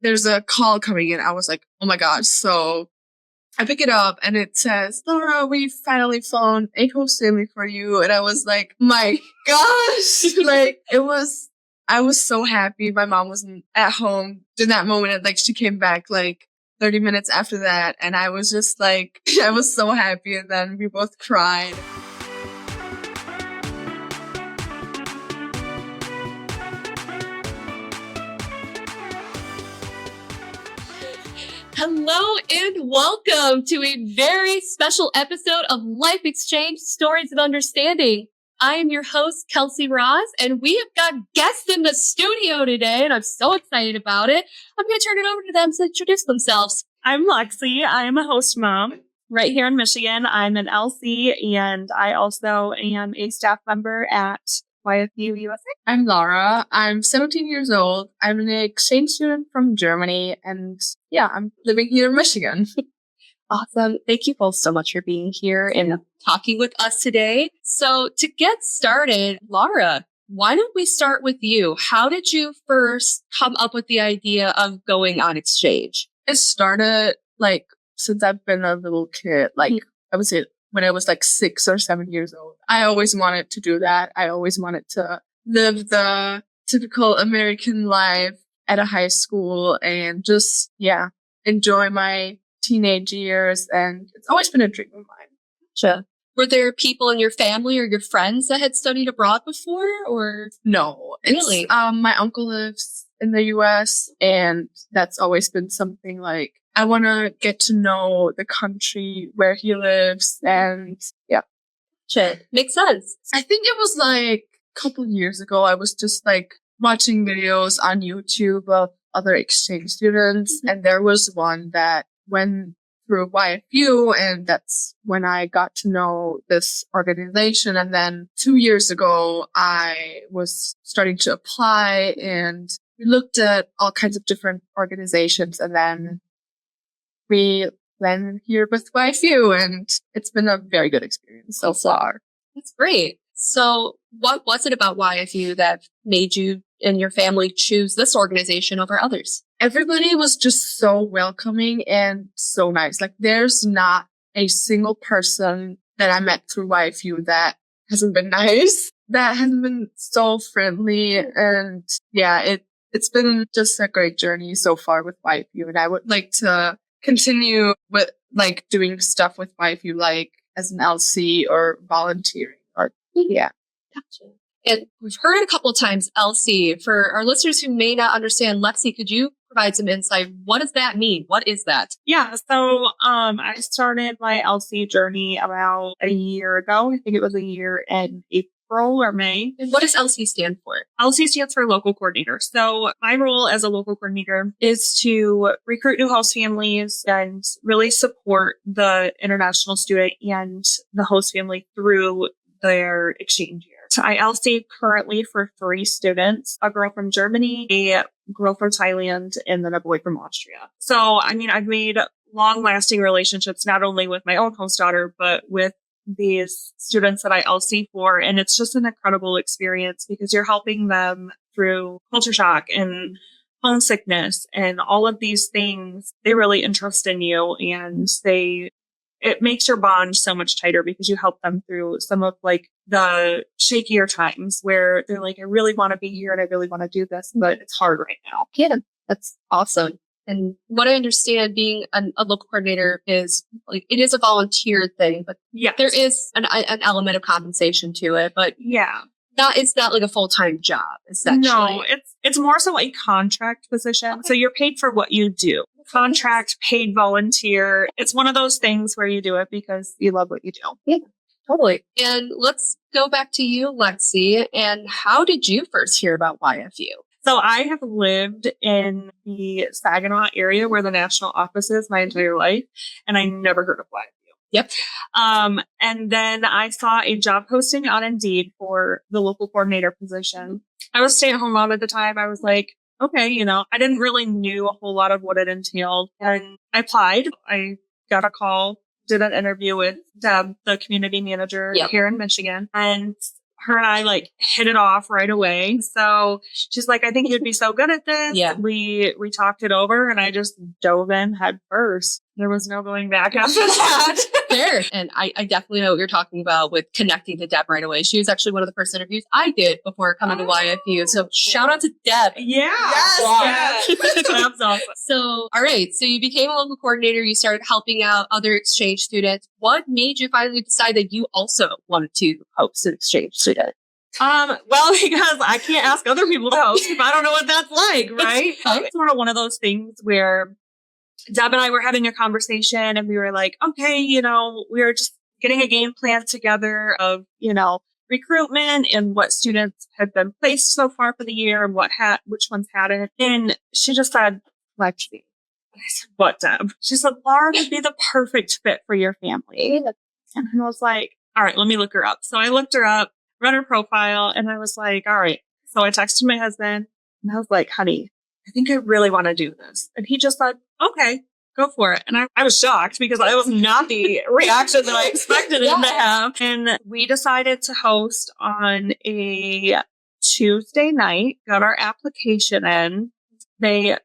there's a call coming in. I was like, oh my gosh. So I pick it up and it says, Lara, we finally found a host family for you. And I was like, my gosh, like I was so happy. My mom wasn't at home in that moment. And like she came back like 30 minutes after that. And I was just like, I was so happy. And then we both cried. Hello and welcome to a very special episode of Life Exchange Stories of Understanding. I am your host, Kelsey Ross, and we have got guests in the studio today, and I'm so excited about it. I'm going to turn it over to them to introduce themselves. I'm Lexy. I am a host mom right here in Michigan. I'm an LC, and I also am a staff member at YFU USA. I'm Lara. I'm 17 years old. I'm an exchange student from Germany, and yeah, I'm living here in Michigan. Awesome. Thank you both so much for being here and talking with us today. So to get started, Lara, why don't we start with you? How did you first come up with the idea of going on exchange? It started like since I've been a little kid, like I would say when I was like 6 or 7 years old. I always wanted to do that. I always wanted to live the typical American life at a high school and just, enjoy my teenage years. And it's always been a dream of mine. Gotcha. Were there people in your family or your friends that had studied abroad before, or? No. Really? My uncle lives in the US, and that's always been something like, I want to get to know the country where he lives, and yeah. Shit. Makes sense. I think it was like a couple years ago, I was just like watching videos on YouTube of other exchange students, and there was one that went through YFU, and that's when I got to know this organization. And then 2 years ago, I was starting to apply, and we looked at all kinds of different organizations, and then we landed here with YFU, and it's been a very good experience so far. That's great. So what was it about YFU that made you and your family choose this organization over others? Everybody was just so welcoming and so nice. Like there's not a single person that I met through YFU that hasn't been nice, that hasn't been so friendly. And yeah, it's been just a great journey so far with YFU. And I would like to continue with like doing stuff with YFU, like as an LC or volunteering or yeah. Gotcha. And we've heard it a couple of times, LC. For our listeners who may not understand, Lexy, could you provide some insight? What does that mean? What is that? Yeah, so I started my LC journey about a year ago. I think it was a year in April or May. And what does LC stand for? LC stands for local coordinator. So my role as a local coordinator is to recruit new host families and really support the international student and the host family through their exchange year. I LC currently for 3 students, a girl from Germany, a girl from Thailand, and then a boy from Austria. So, I mean, I've made long-lasting relationships, not only with my own host daughter, but with these students that I LC for. And it's just an incredible experience because you're helping them through culture shock and homesickness and all of these things. They really interest in you, and it makes your bond so much tighter because you help them through some of like the shakier times where they're like, I really want to be here and I really want to do this, but it's hard right now. Yeah, that's awesome. And what I understand being a local coordinator is like, it is a volunteer thing, but yes, there is an element of compensation to it, but yeah, it's not like a full-time job, essentially. No, it's more so a contract position. Okay. So you're paid for what you do. Contract, paid volunteer. It's one of those things where you do it because you love what you do. Yeah, totally. And let's go back to you, Lexy. And how did you first hear about YFU? So I have lived in the Saginaw area where the national office is my entire life, and I never heard of YFU. Yep. And then I saw a job posting on Indeed for the local coordinator position. I was stay-at-home mom at the time. I was like, okay, I didn't really knew a whole lot of what it entailed. And I applied. I got a call, did an interview with Deb, the community manager here in Michigan. And her and I like hit it off right away. So she's like, I think you'd be so good at this. Yeah. We talked it over and I just dove in head first. There was no going back after that. Fair. And I definitely know what you're talking about with connecting to Deb right away. She was actually one of the first interviews I did before coming to YFU. So shout out to Deb. Yeah. Yes. That's awesome. So, all right. So you became a local coordinator. You started helping out other exchange students. What made you finally decide that you also wanted to host an exchange student? Well, because I can't ask other people to host if I don't know what that's like, right? It's sort of one of those things where Deb and I were having a conversation and we were like, okay, we were just getting a game plan together of, recruitment and what students had been placed so far for the year and which ones hadn't. And she just said, Lexy. And I said, what, Deb? She said, Lara would be the perfect fit for your family. And I was like, all right, let me look her up. So I looked her up, read her profile, and I was like, all right. So I texted my husband and I was like, honey, I think I really want to do this. And he just said, okay, go for it. And I was shocked because I was not the reaction that I expected him to have. And we decided to host on a Tuesday night, got our application in. They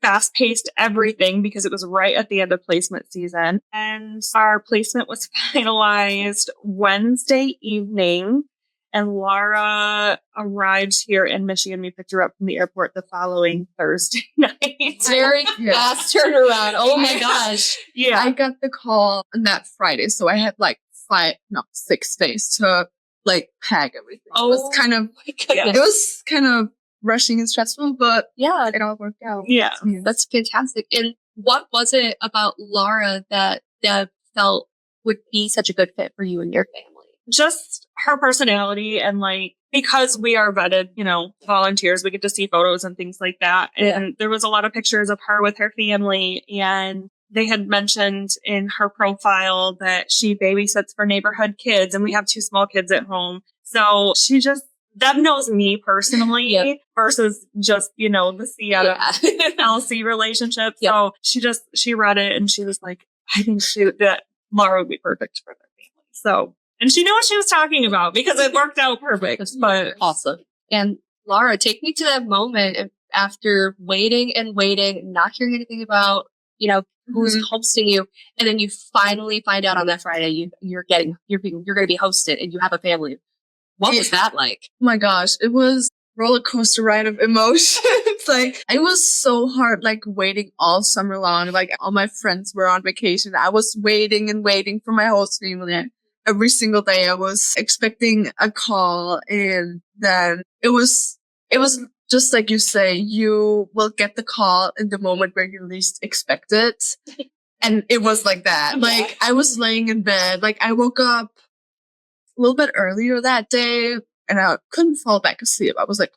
fast paced everything because it was right at the end of placement season. And our placement was finalized Wednesday evening. And Lara arrived here in Michigan. We picked her up from the airport the following Thursday night. Very fast turnaround. Oh my gosh. Yeah. I got the call on that Friday, so I had 6 days to pack everything. Oh, it was kind of my goodness. it was kind of rushing and stressful, but Yeah, it all worked out. Yeah. that's fantastic. And what was it about Lara that Deb felt would be such a good fit for you and your family? Just her personality and because we are vetted, volunteers, we get to see photos and things like that. And there was a lot of pictures of her with her family, and they had mentioned in her profile that she babysits for neighborhood kids, and we have 2 small kids at home. So Deb knows me personally versus just, the C out of LC relationship. So she read it and she was like, I think that Lara would be perfect for their family. So, and she knew what she was talking about because it worked out perfect. But awesome. And Lara, take me to that moment after waiting and waiting, not hearing anything about, who's hosting you. And then you finally find out on that Friday, you're going to be hosted and you have a family. What was that like? Oh my gosh, it was roller coaster ride of emotions. It was so hard, waiting all summer long. All my friends were on vacation. I was waiting and waiting for my host family. Every single day I was expecting a call, and then it was just like you say, you will get the call in the moment where you least expect it. And it was like that. I was laying in bed, I woke up a little bit earlier that day and I couldn't fall back asleep. I was like,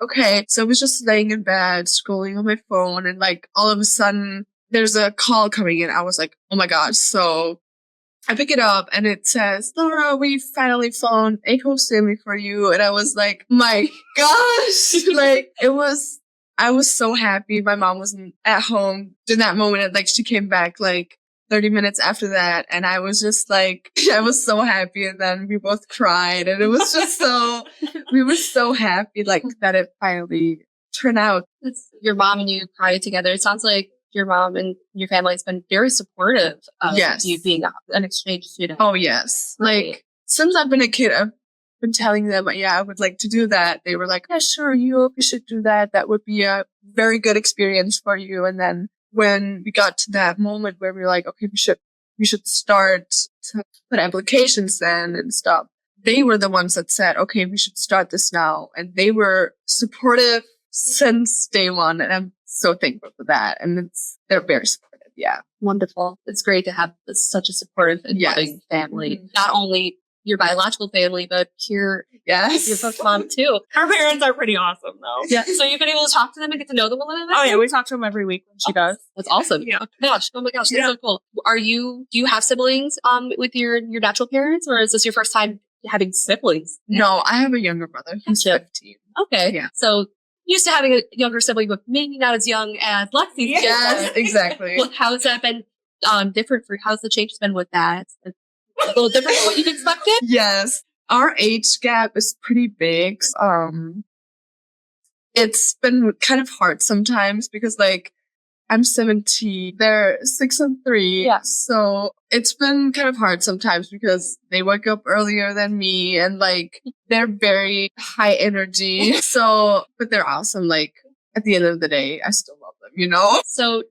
okay. So I was just laying in bed, scrolling on my phone, and all of a sudden there's a call coming in. I was like, oh my gosh. So I pick it up and it says, Lara, we finally found a host family for you. And I was like, my gosh, I was so happy. My mom wasn't at home in that moment. And she came back 30 minutes after that. And I was just I was so happy. And then we both cried, and it was just we were so happy that it finally turned out. Your mom and you cried together. It sounds like your mom and your family has been very supportive of you being an exchange student. Oh, yes. Since I've been a kid, I've been telling them, I would like to do that. They were like, yeah, sure, you should do that. That would be a very good experience for you. And then when we got to that moment where we were like, okay, we should start to put applications in and stuff, they were the ones that said, okay, we should start this now. And they were supportive since day one. And I'm so thankful for that. And they're very supportive. Yeah. Wonderful. It's great to have such a supportive and loving family. Mm-hmm. Not only your biological family, but your both mom too. Our parents are pretty awesome though. Yeah. So you've been able to talk to them and get to know them a little bit? Oh yeah, we talk to them every week when she does. That's awesome. Yeah. Oh my gosh, that's so cool. Do you have siblings with your natural parents, or is this your first time having siblings? No, I have a younger brother. He's 15. Okay. Yeah. So used to having a younger sibling, but maybe not as young as Lexy. Yes, exactly. Well, how's that been different for, how's the change been with that? A little different than what you've expected? Yes. Our age gap is pretty big. It's been kind of hard sometimes because like I'm 17, they're 6 and 3. Yeah. So it's been kind of hard sometimes because they wake up earlier than me and like they're very high energy. So, but they're awesome. Like at the end of the day, I still love them, you know? So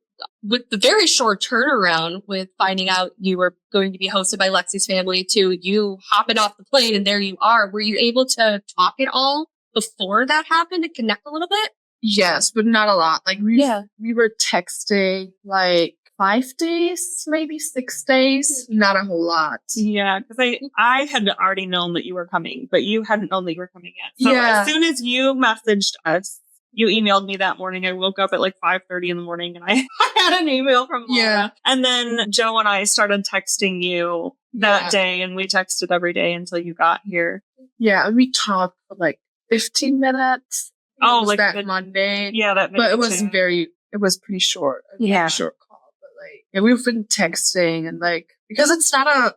with the very short turnaround with finding out you were going to be hosted by Lexy's family to you hopping off the plane and there you are, were you able to talk at all before that happened to connect a little bit? Yes, but not a lot. Like we were texting like 5 days, maybe 6 days, not a whole lot. Yeah, because I had already known that you were coming, but you hadn't known that you were coming yet. So Yeah. as soon as you messaged us, you emailed me that morning. I woke up at like 5:30 in the morning and I had an email from Lara. Yeah. And then Joe and I started texting you that day, and we texted every day until you got here. Yeah, and we talked for like 15 minutes. Oh, It was like that Monday. Yeah, that. But it was pretty short. Yeah. Short call. But like, yeah, we've been texting and like, because it's not a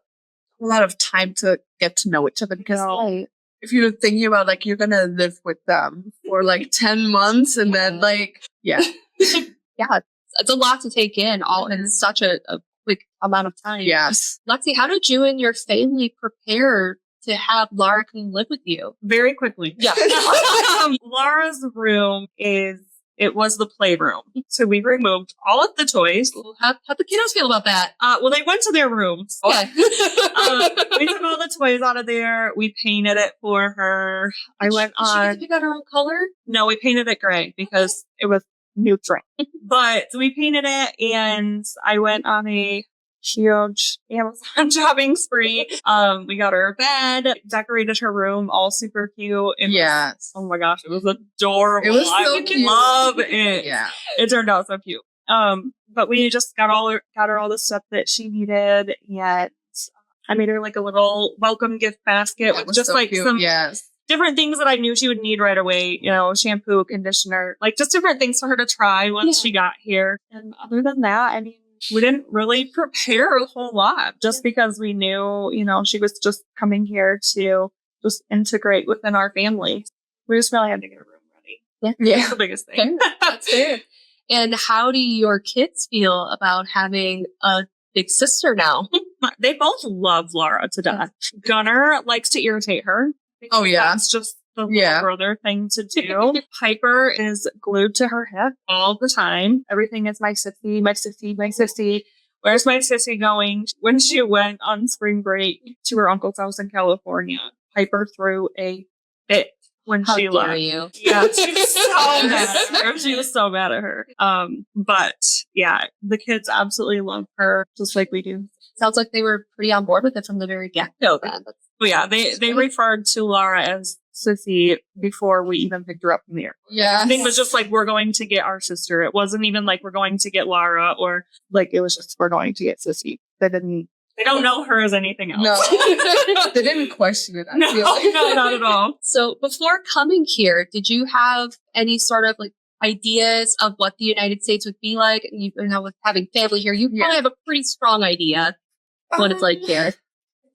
lot of time to get to know each other because like, if you're thinking about like, you're going to live with them for like 10 months and then like, yeah. Yeah, it's a lot to take in all in such a quick amount of time. Yes. Lexy, how did you and your family prepare to have Lara come live with you? Very quickly. Yeah. Lara's room was the playroom. So we removed all of the toys. How'd the kiddos feel about that? Well, they went to their rooms. Okay. We took all the toys out of there. We painted it for her. I went Did she on. get to pick out her own color? No, we painted it gray because it was neutral. But we painted it, and I went on a huge Amazon shopping spree. We got her a bed, decorated her room, all super cute. Yes. Oh my gosh, it was adorable. It was so I cute. love it. Yeah. It turned out so cute. But we just got her all the stuff that she needed, and I made her like a little welcome gift basket It with was just so like cute. some Yes. different things that I knew she would need right away. You know, shampoo, conditioner, like just different things for her to try once she got here. And other than that, I mean, we didn't really prepare a whole lot just because we knew, you know, she was just coming here to just integrate within our family. We just really had to get her room ready. Yeah. That's the biggest thing. That's fair. And how do your kids feel about having a big sister now? They both love Lara to death. Gunnar likes to irritate her. Oh, yeah. That's just the little brother thing to do. Piper is glued to her hip all the time. Everything is my sissy, my sissy, my sissy. Where's my sissy going? When she went on spring break to her uncle's house in California, Piper threw a fit when How she dare left. you? Yeah, she was so mad at her. She was so mad at her. But yeah, the kids absolutely love her, just like we do. Sounds like they were pretty on board with it from the very get-go then. But yeah, they referred to Lara as Sissy before we even picked her up from the airport. Yeah. I think it was just like, we're going to get our sister. It wasn't even like we're going to get Lara, or like it was just we're going to get Sissy. They don't know her as anything else. No. They didn't question it. I feel like. No, not at all. So before coming here, did you have any sort of like ideas of what the United States would be like? You know, with having family here, you probably have a pretty strong idea what it's like here.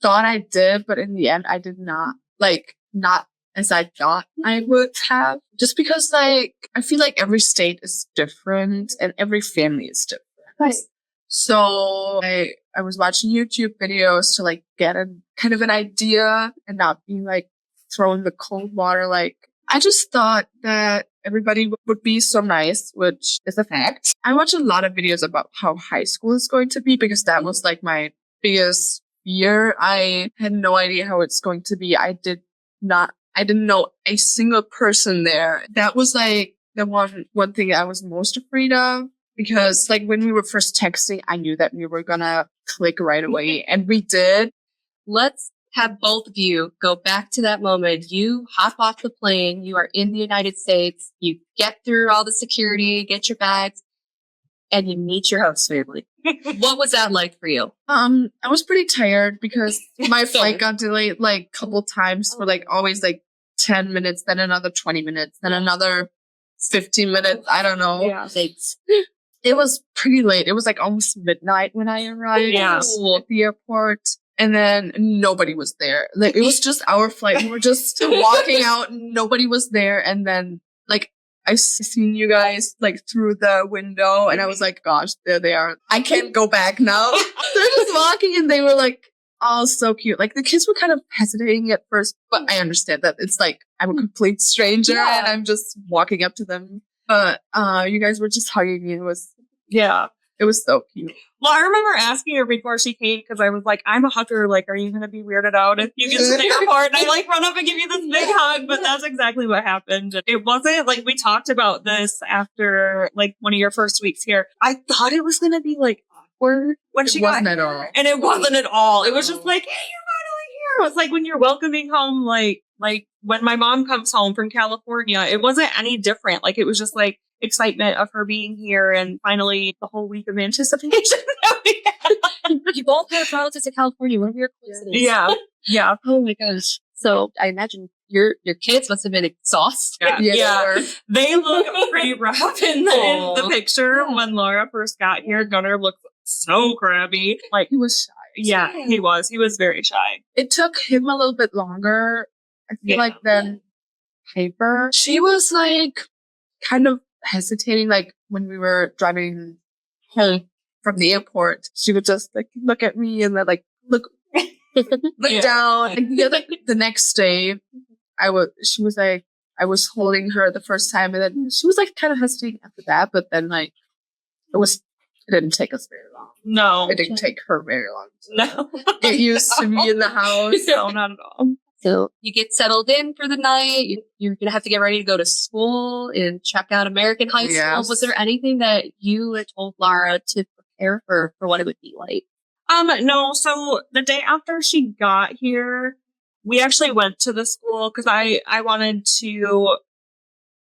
Thought I did, but in the end, I did not. Like, not as I thought I would have. Just because, like, I feel like every state is different and every family is different. Right. So I was watching YouTube videos to, like, get a kind of an idea and not be, like, thrown in the cold water. Like, I just thought that everybody would be so nice, which is a fact. I watched a lot of videos about how high school is going to be because that was, like, my biggest fear. I had no idea how it's going to be. I didn't know a single person there. That was like the one thing I was most afraid of, because like when we were first texting, I knew that we were gonna click right away, and we did. Let's have both of you go back to that moment. You hop off the plane. You are in the United States. You get through all the security, get your bags, and you meet your host family. What was that like for you? I was pretty tired because my flight got delayed like a couple times for like always like 10 minutes, then another 20 minutes, then another 15 minutes. I don't know. Yeah. Thanks. It was pretty late. It was like almost midnight when I arrived Yeah. at the airport. And then nobody was there. Like, it was just our flight. We were just walking out. Nobody was there. And then, like, I seen you guys, like, through the window. And I was like, gosh, there they are. I can't go back now. They're just walking and they were, like, all so cute. Like, the kids were kind of hesitating at first. But I understand that it's like, I'm a complete stranger and I'm just walking up to them. But you guys were just hugging me. It was so cute. Well, I remember asking her before she came because I was like, I'm a hugger. Like, are you going to be weirded out if you get to the airport? And I like run up and give you this big hug. But that's exactly what happened. It wasn't like we talked about this after like one of your first weeks here. I thought it was going to be like awkward when she got at all. And it wasn't at all. It was just like, hey, you're finally here. It was like when you're welcoming home, like when my mom comes home from California, it wasn't any different. Like, it was just like excitement of her being here and finally the whole week of anticipation that we had. You both have relatives in California. What are your coincidences? Yeah. Oh my gosh. So I imagine your kids must have been exhausted. Yeah. They look pretty rough in the picture. When Laura first got here, Gunnar looked so crabby. Like, He was shy. yeah, he was. He was very shy. It took him a little bit longer, I feel like, than Piper. She was, like, kind of hesitating, like, when we were driving home from the airport. She would just, like, look at me and then, like, look down. And the next day, she was, like, I was holding her the first time, and then she was, like, kind of hesitating after that, but then, like, it didn't take us very long. No. It didn't take her very long No. get used to me in the house. No, not at all. So you get settled in for the night. You're going to have to get ready to go to school and check out American high school. Yes. Was there anything that you had told Lara to prepare for what it would be like? No. So the day after she got here, we actually went to the school because I wanted to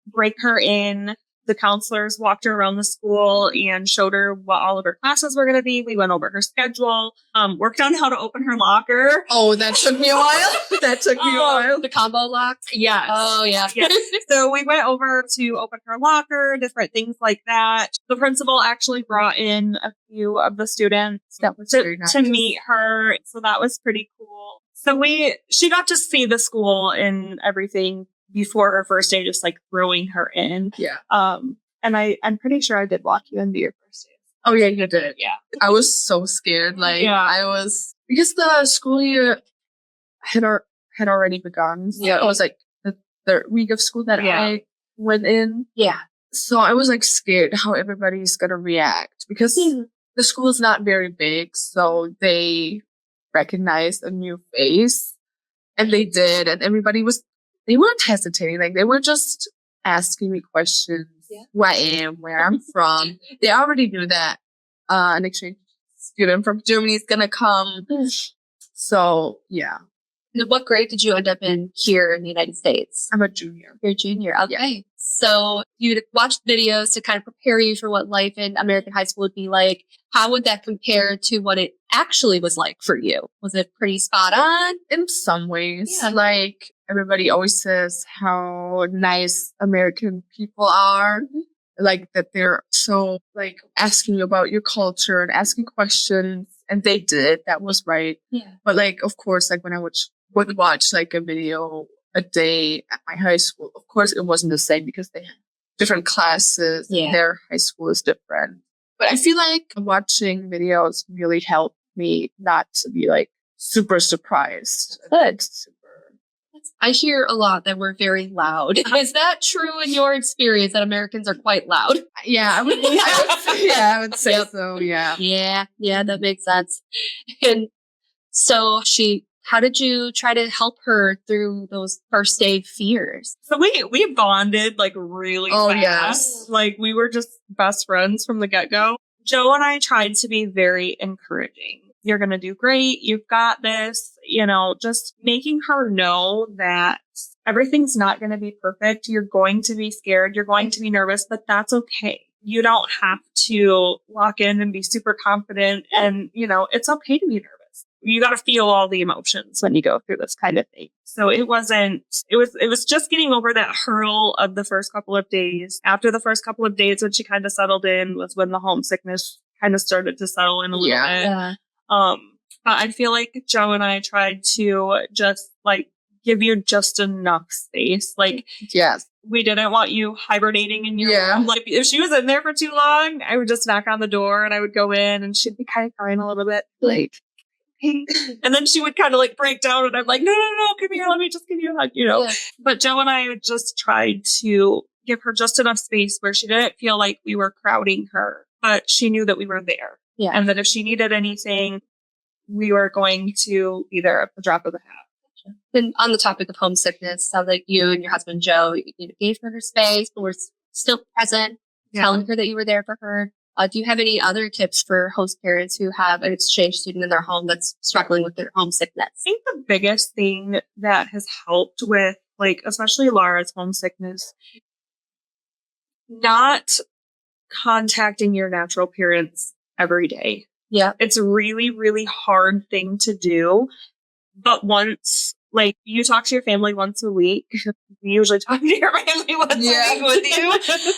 break her in. The counselors walked her around the school and showed her what all of her classes were going to be. We went over her schedule, worked on how to open her locker. Oh, that took me a while. The combo lock? Yes. Oh, yeah. Yes. So we went over to open her locker, different things like that. The principal actually brought in a few of the students That was very nice. to meet her. So that was pretty cool. So she got to see the school and everything before her first day, just like throwing her in. Yeah. And I'm pretty sure I did walk you into your first day. Oh, yeah, you did. Yeah. I was so scared. Like, I was, because the school year had already begun. So Yeah. it was like the third week of school that I went in. Yeah. So I was like scared how everybody's going to react because the school is not very big. So they recognized a new face and they did. And they weren't hesitating. Like, they were just asking me questions. Yeah. Who I am, where I'm from. They already knew that an exchange student from Germany is going to come. So, yeah. And what grade did you end up in here in the United States? I'm a junior. You're a junior. Okay. So you'd watch videos to kind of prepare you for what life in American high school would be like. How would that compare to what it actually was like for you? Was it pretty spot on? In some ways. Yeah. Like, everybody always says how nice American people are. Like, that they're so, like, asking you about your culture and asking questions. And they did. That was right. Yeah. But, like, of course, like, when I would watch, like, a video a day at my high school, of course, it wasn't the same because they had different classes. Yeah. Their high school is different. But I feel like watching videos really helped me not to be, like, super surprised. Good. I hear a lot that we're very loud. Is that true in your experience that Americans are quite loud? Yeah, I would say so, yeah. Yeah, that makes sense. And so how did you try to help her through those first day fears? So we bonded like really fast. Yes. Like, we were just best friends from the get-go. Joe and I tried to be very encouraging. You're going to do great. You've got this, just making her know that everything's not going to be perfect. You're going to be scared. You're going to be nervous, but that's okay. You don't have to walk in and be super confident. And, it's okay to be nervous. You got to feel all the emotions when you go through this kind of thing. So it was just getting over that hurdle of the first couple of days. After the first couple of days, when she kind of settled in, was when the homesickness kind of started to settle in a little bit. Yeah. But I feel like Joe and I tried to just like give you just enough space. Like, Yes. we didn't want you hibernating in your Yeah. room. Like, if she was in there for too long, I would just knock on the door and I would go in and she'd be kind of crying a little bit. Like, and then she would kind of like break down and I'm like, no, come here. Let me just give you a hug, you know? Yeah. But Joe and I just tried to give her just enough space where she didn't feel like we were crowding her, but she knew that we were there. Yeah. And that if she needed anything, we were going to be there at the drop of a hat. And on the topic of homesickness, sounds like you and your husband, Joe, you gave her space, but were still present, telling her that you were there for her. Do you have any other tips for host parents who have an exchange student in their home that's struggling with their homesickness? I think the biggest thing that has helped with, like, especially Lara's homesickness, not contacting your natural parents every day. Yeah. It's a really, really hard thing to do. But once, like, you talk to your family once a week, we usually talk to your family once a week with you.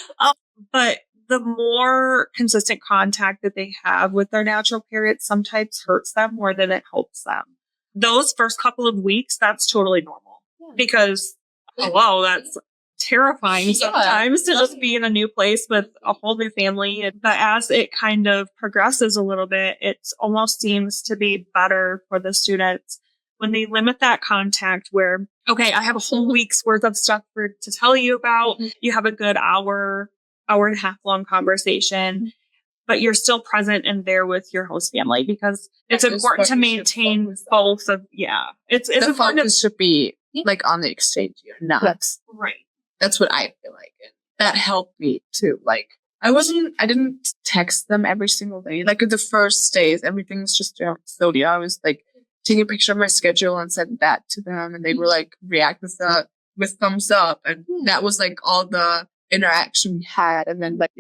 But the more consistent contact that they have with their natural parents sometimes hurts them more than it helps them. Those first couple of weeks, that's totally normal. Because, hello, that's terrifying sometimes to just be in a new place with a whole new family. But as it kind of progresses a little bit, it almost seems to be better for the students when they limit that contact where, okay, I have a whole week's worth of stuff to tell you about. You have a good hour and a half long conversation, but you're still present and there with your host family because it's important to maintain both of, it's the important focus should be like on the exchange year, not right. That's what I feel like. And that helped me too. Like, I didn't text them every single day. Like, in the first days, everything's just slowly. I was like taking a picture of my schedule and sent that to them. And they were like, react with thumbs up. And that was like all the interaction we had. And then, like,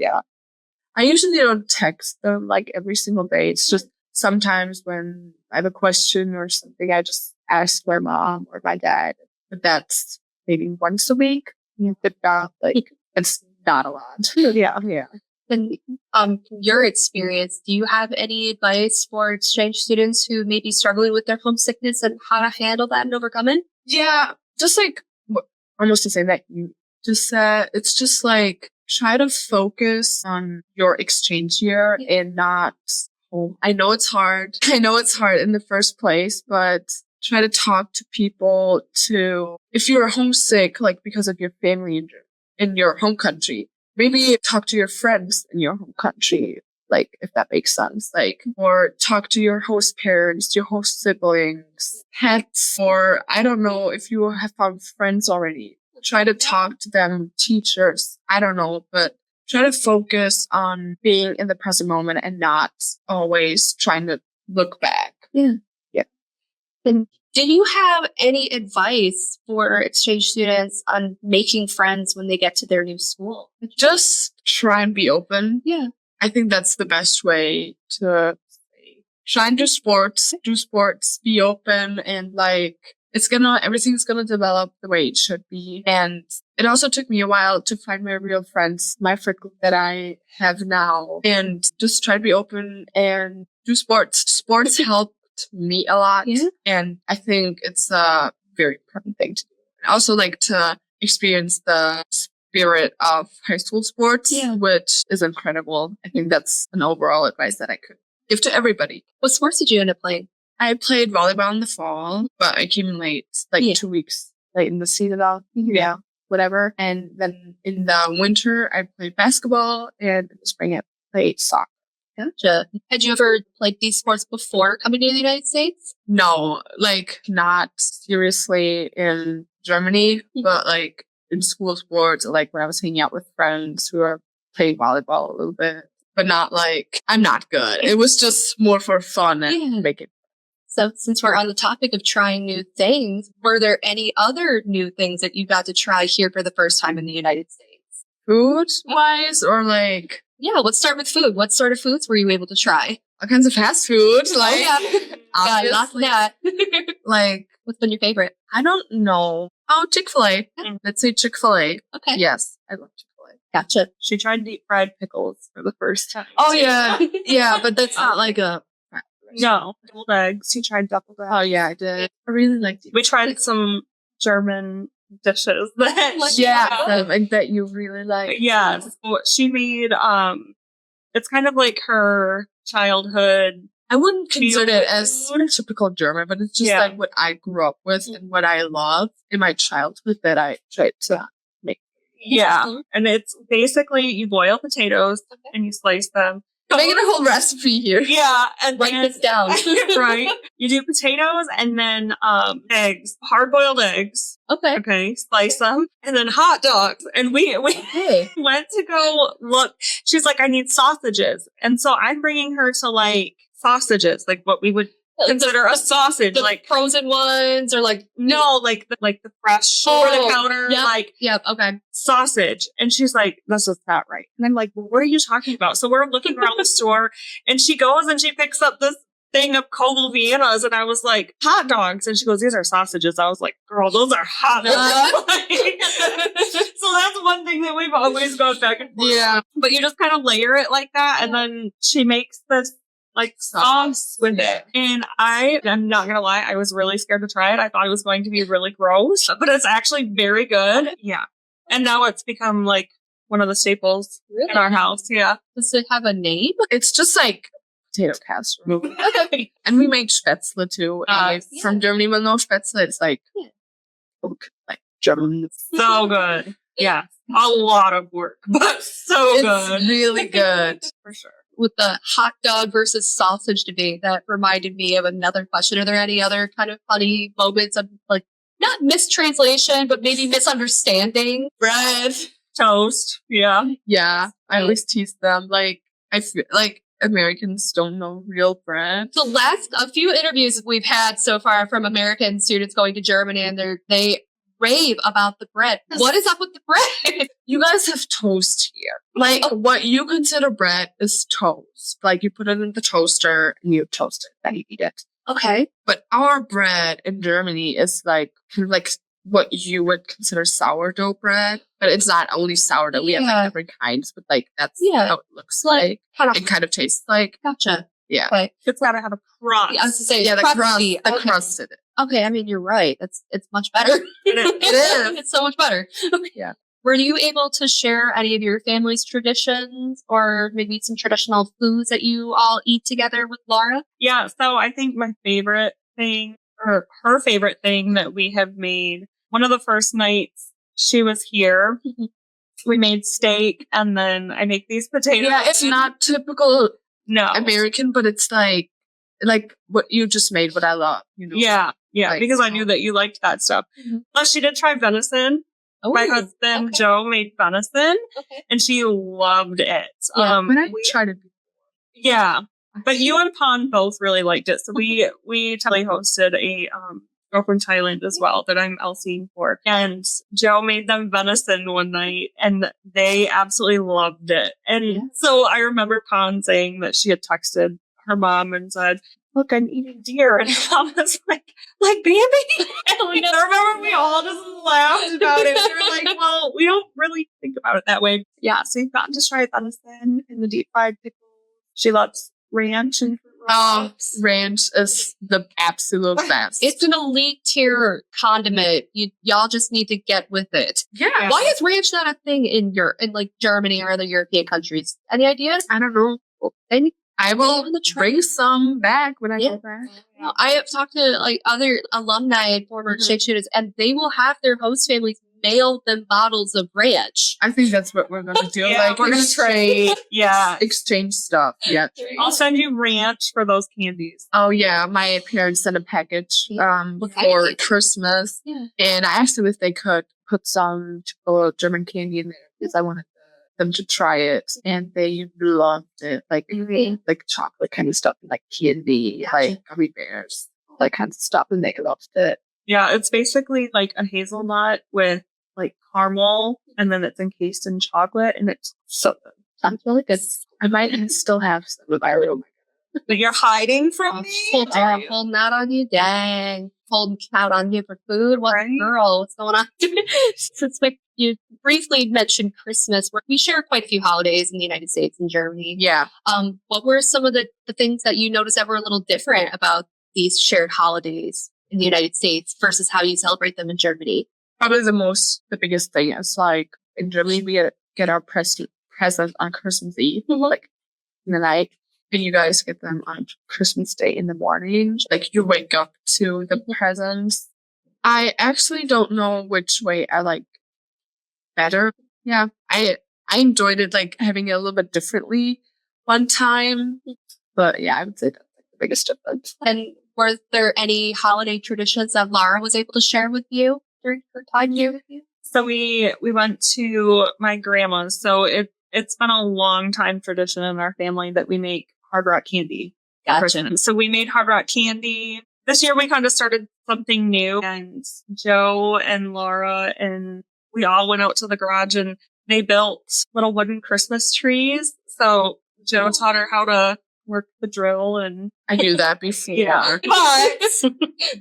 I usually don't text them like every single day. It's just sometimes when I have a question or something, I just ask my mom or my dad. But that's maybe once a week. But not, like, it's not a lot. Yeah. And from your experience, do you have any advice for exchange students who may be struggling with their homesickness and how to handle that and overcome it? Yeah, just like almost the same that you just said. It's just like try to focus on your exchange year and not home. I know it's hard. In the first place, but try to talk to people if you're homesick, like because of your family in your home country, maybe talk to your friends in your home country, like if that makes sense, like, or talk to your host parents, your host siblings, pets, or I don't know if you have found friends already. Try to talk to them, teachers, I don't know, but try to focus on being in the present moment and not always trying to look back. Yeah. And do you have any advice for exchange students on making friends when they get to their new school? Just try and be open. Yeah. I think that's the best way to try and do sports, be open, and like, everything's gonna develop the way it should be. And it also took me a while to find my real friends, my friend group that I have now, and just try to be open and do sports. Sports help me a lot, and I think it's a very important thing to do. I also like to experience the spirit of high school sports, which is incredible. I think that's an overall advice that I could give to everybody. What sports did you end up playing? I played volleyball in the fall, but I came in late, 2 weeks late in the season. Whatever. And then in the winter, I played basketball, and in the spring, I played soccer. Gotcha. Had you ever played these sports before coming to the United States? No, like not seriously in Germany, but like in school sports, like when I was hanging out with friends who are playing volleyball a little bit, but not like, I'm not good. It was just more for fun and making. So since we're on the topic of trying new things, were there any other new things that you got to try here for the first time in the United States? Food-wise or like... Yeah, let's start with food. What sort of foods were you able to try? All kinds of fast food. Like, lots of that. Like, what's been your favorite? I don't know. Oh, Chick-fil-A. Let's say Chick-fil-A. Okay. Yes, I love Chick-fil-A. Gotcha. She tried deep fried pickles for the first time. Oh, yeah. Yeah, but that's not like a... No, deviled eggs. You tried deviled eggs. Oh yeah, I did. I really liked it. We tried some German dishes that that you really like. Yes. So she made it's kind of like her childhood. I wouldn't consider it as food. typical German, but it's just like what I grew up with and what I love in my childhood that I tried to make. Yeah. And it's basically you boil potatoes and you slice them. I'm making a whole recipe here. Yeah. And Write this down. right. You do potatoes and then eggs, hard boiled eggs. Okay. Okay. Slice them. And then hot dogs. And we went to go look. She's like, I need sausages. And so I'm bringing her to like sausages, like what we would consider a sausage, the like frozen ones, or like the fresh over the counter, okay, sausage. And she's like, "This is not right." And I'm like, "Well, what are you talking about?" So we're looking around the store, and she goes and she picks up this thing of Kogel Viennas, and I was like, "Hot dogs," and she goes, "These are sausages." I was like, "Girl, those are hot dogs." So that's one thing that we've always gone back and forth. Yeah, but you just kind of layer it like that, and then she makes this like sauce with it. And I'm not gonna lie, I was really scared to try it. I thought it was going to be really gross, but it's actually very good. Yeah. And now it's become like one of the staples in our house. Yeah. Does it have a name? it's just like potato casserole. And we make Spätzle too. From Germany, but no Spätzle. It's like like German. So good. Yeah. A lot of work, but so good. It's really good. For sure. With the hot dog versus sausage debate, that reminded me of another question. Are there any other kind of funny moments of like not mistranslation, but maybe misunderstanding? Bread. Toast. Yeah. Yeah. I always tease them. Like, I feel like Americans don't know real bread. A few interviews we've had so far from American students going to Germany, and they rave about the bread. What is up with the bread? You guys have toast here. Like, what you consider bread is toast. Like, you put it in the toaster and you toast it, then you eat it. Okay. But our bread in Germany is like, kind of like what you would consider sourdough bread. But it's not only sourdough. We have like different kinds, but like, that's how it looks like. It kind of tastes like. Gotcha. Yeah. Okay. It's gotta have a crust. I was to say, the crusty. crust in it. Okay, I mean, you're right. It's much better. It is. It's so much better. Okay. Yeah. Were you able to share any of your family's traditions or maybe some traditional foods that you all eat together with Lara? Yeah. So I think my favorite thing, or her favorite thing that we have made, one of the first nights she was here, we made steak, and then I make these potatoes. Yeah, it's not typical No. American, but it's like what you just made, what I love. You know? Yeah. Yeah. Like, because I knew that you liked that stuff. Plus, she did try venison. Oh, My husband, Joe, made venison, and she loved it. Yeah, when I tried it before. Yeah. But you and Pon both really liked it. So we totally hosted a girl from Thailand as well that I'm LCing for. And Joe made them venison one night, and they absolutely loved it. And so I remember Pon saying that she had texted her mom and said, "Look, I'm eating deer." And her mom was like Bambi? And I remember we all just laughed about it. We were like, well, we don't really think about it that way. Yeah, so you've gotten to try venison and the deep fried pickles. She loves ranch and ranch is the absolute best. It's an elite tier condiment. Y'all just need to get with it. Yeah. Why is ranch not a thing in like Germany or other European countries? Any ideas? I don't know. I will bring some back when I go back. I have talked to like other alumni and former Chick students, and they will have their host families mail them bottles of ranch. I think that's what we're going to do. Yeah, like, we're going to trade, yeah, exchange stuff. Yeah. I'll send you ranch for those candies. Oh, yeah. My parents sent a package before Christmas. Yeah. And I asked them if they could put some German candy in there because I wanted them to try it, and they loved it. Like chocolate kind of stuff, like candy, like gummy bears, that kind of stuff, and they loved it. Yeah, it's basically like a hazelnut with like caramel, and then it's encased in chocolate, and it's so good. Sounds really good. I might still have some of my room. But you're hiding from me? Holding out on you? Dang. Holding out on you for food? What girl? What's going on? Since You briefly mentioned Christmas, where we share quite a few holidays in the United States and Germany. Yeah. What were some of the things that you noticed that were a little different about these shared holidays in the United States versus how you celebrate them in Germany? Probably the biggest thing is like in Germany, we get our presents on Christmas Eve, like in the night. And you guys get them on Christmas Day in the morning. Like you wake up to the presents. I actually don't know which way I like better. Yeah. I enjoyed it like having it a little bit differently one time. But yeah, I would say that's like the biggest difference. And were there any holiday traditions that Lara was able to share with you during her time here with you? So we went to my grandma's. So it's been a long time tradition in our family that we make Hard Rock candy. Gotcha. So we made Hard Rock candy. This year we kind of started something new, and Joe and Laura and we all went out to the garage and they built little wooden Christmas trees. So Joe taught her how to work the drill, and I knew that before. yeah.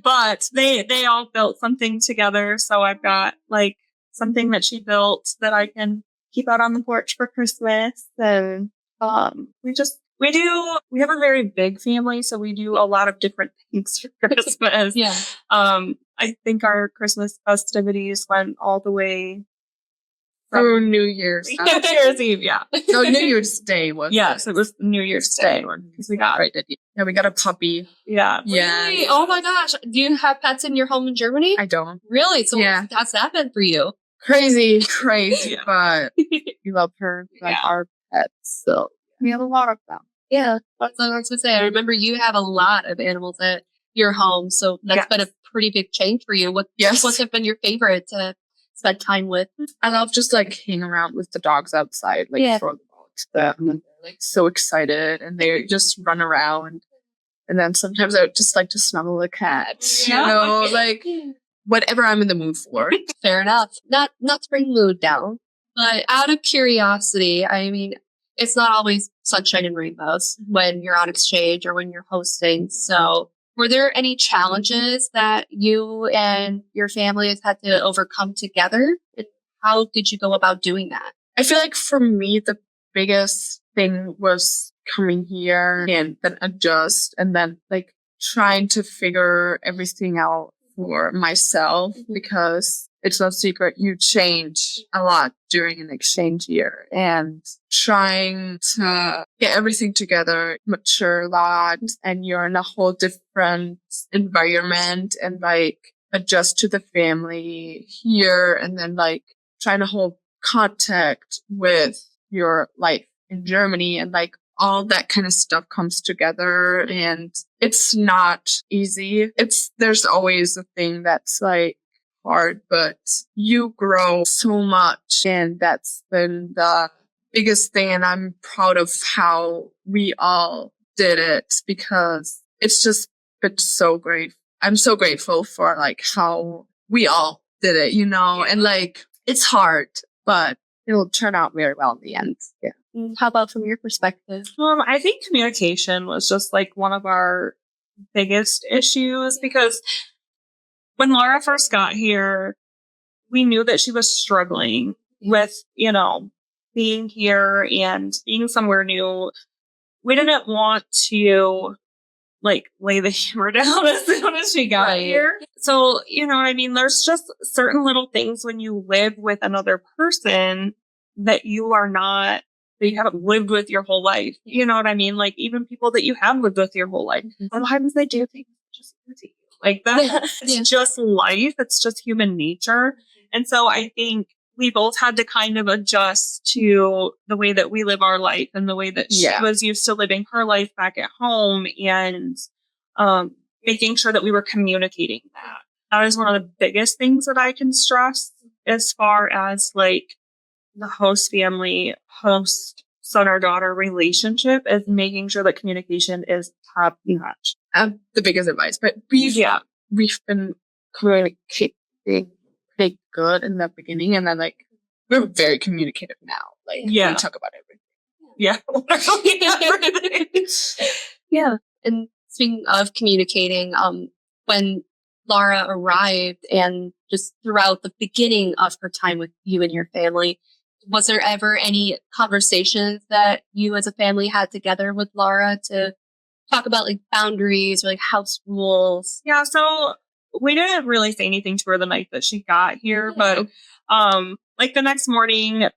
But they all built something together. So I've got like something that she built that I can keep out on the porch for Christmas. And we have a very big family, so we do a lot of different things for Christmas. Yeah. I think our Christmas festivities went all the way through New Year's. New Year's Eve, yeah. No, New Year's Day was. Yes, it was New Year's Day because we got we got a puppy. Yeah. Yeah. Really? Oh my gosh. Do you have pets in your home in Germany? I don't. Really? So Yeah. how's that been for you? Crazy, Yeah. but we love her like our pets. So we have a lot of them. Yeah. That's what I was going to say. I remember you have a lot of animals at your home. So that's been a pretty big change for you. What have been your favorite to spend time with? I love just like hanging around with the dogs outside, like throw the ball to them, and they're like so excited and they just run around. And then sometimes I would just like to snuggle the cat, you know, like whatever I'm in the mood for. Fair enough. Not to bring mood down, but out of curiosity, I mean, it's not always sunshine and rainbows when you're on exchange or when you're hosting. So were there any challenges that you and your family has had to overcome together? And how did you go about doing that? I feel like for me, the biggest thing was coming here and then adjust and then like trying to figure everything out for myself, because it's no secret you change a lot during an exchange year, and trying to get everything together, mature a lot, and you're in a whole different environment and like adjust to the family here, and then like trying to hold contact with your life in Germany, and like all that kind of stuff comes together, and it's not easy. There's always a thing that's like hard, but you grow so much, and that's been the biggest thing. And I'm proud of how we all did it, because it's just been so great. I'm so grateful for like how we all did it, you know, and like it's hard, but it'll turn out very well in the end. Yeah. How about from your perspective? I think communication was just like one of our biggest issues, because when Laura first got here, we knew that she was struggling with, you know, being here and being somewhere new. We didn't want to like lay the hammer down as soon as she got here. So, you know what I mean? There's just certain little things when you live with another person that you haven't lived with your whole life. You know what I mean? Like even people that you have lived with your whole life, sometimes they do things that just irritate you. Like that's just life. It's just human nature. And so I think we both had to kind of adjust to the way that we live our life and the way that she was used to living her life back at home, and making sure that we were communicating that. That is one of the biggest things that I can stress as far as like the host family, host son or daughter relationship, is making sure that communication is top notch. The biggest advice, but we've been communicating pretty good in the beginning, and then like we're very communicative now. Like we talk about everything. Yeah. Yeah. And speaking of communicating, when Lara arrived and just throughout the beginning of her time with you and your family, was there ever any conversations that you as a family had together with Lara to talk about like boundaries or like house rules? Yeah, so we didn't really say anything to her the night that she got here, but like the next morning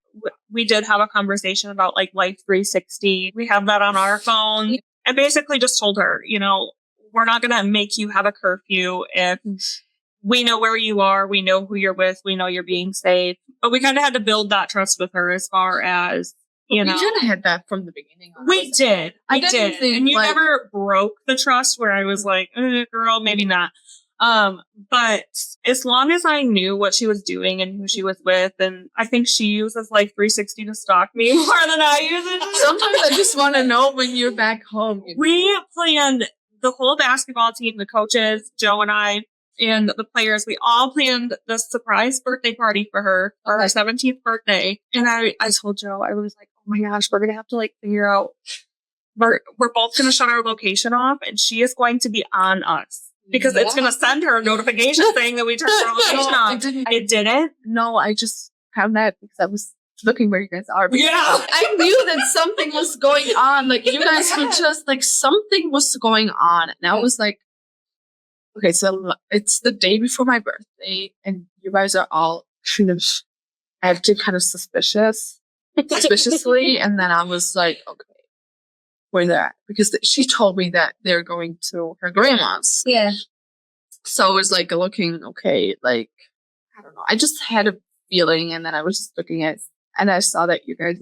we did have a conversation about like Life 360. We have that on our phone and basically just told her, you know, we're not going to make you have a curfew if we know where you are, we know who you're with, we know you're being safe. But we kind of had to build that trust with her as far as, you know. We kind of had that from the beginning. We did. I did. And you never broke the trust where I was like, girl, maybe not. But as long as I knew what she was doing and who she was with, and I think she uses like 360 to stalk me more than I use it. Sometimes I just want to know when you're back home. You know? We planned the whole basketball team, the coaches, Joe and I, and the players. We all planned the surprise birthday party for her for her 17th birthday. And I told Joe, I was like, oh my gosh, we're going to have to like figure out, we're both going to shut our location off and she is going to be on us. Because it's going to send her a notification saying that we turned our location off. It didn't? No, I just found that because I was looking where you guys are. Yeah. I knew that something was going on. Like, you guys were just like, something was going on. And I was like, okay, so it's the day before my birthday, and you guys are all kind of acting kind of suspiciously. And then I was like, okay, where they're at, because she told me that they're going to her grandma's. Yeah. So it was like looking, okay, like, I don't know. I just had a feeling, and then I was just looking at, and I saw that you guys'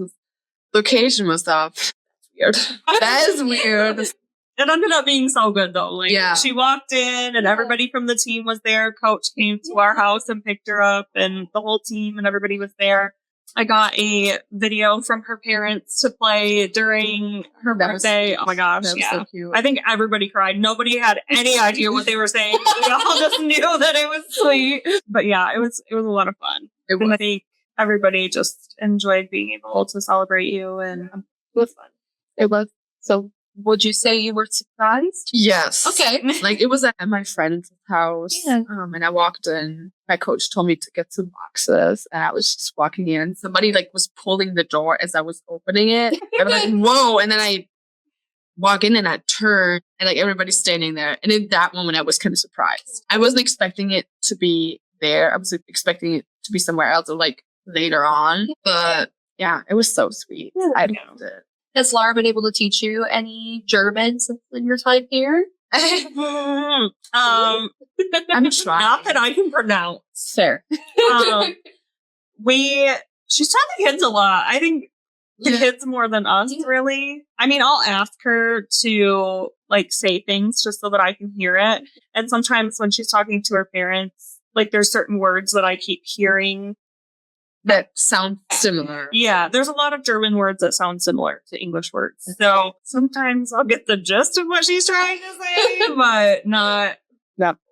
location was off. That's weird. That is weird. It ended up being so good though. Like, yeah. She walked in and everybody from the team was there. Coach came to our house and picked her up, and the whole team and everybody was there. I got a video from her parents to play during her birthday. Oh my gosh. That was so cute. I think everybody cried. Nobody had any idea what they were saying. We all just knew that it was sweet. But yeah, it was a lot of fun. And I think everybody just enjoyed being able to celebrate you, and it was fun. It was. So would you say you were surprised? Yes. Okay. Like, it was at my friend's house. Yeah. And I walked in. My coach told me to get some boxes, and I was just walking in. Somebody like was pulling the door as I was opening it. I was like, whoa. And then I walk in and I turn, and like everybody's standing there. And in that moment, I was kind of surprised. I wasn't expecting it to be there. I was expecting it to be somewhere else or like later on. But yeah, it was so sweet. Yeah. I loved it. Has Lara been able to teach you any German since your time here? I'm trying. Not that I can pronounce. Fair. She's taught the kids a lot. I think the kids more than us, really. I mean, I'll ask her to like say things just so that I can hear it. And sometimes when she's talking to her parents, like there's certain words that I keep hearing that sound similar. Yeah, there's a lot of German words that sound similar to English words. So sometimes I'll get the gist of what she's trying to say, but not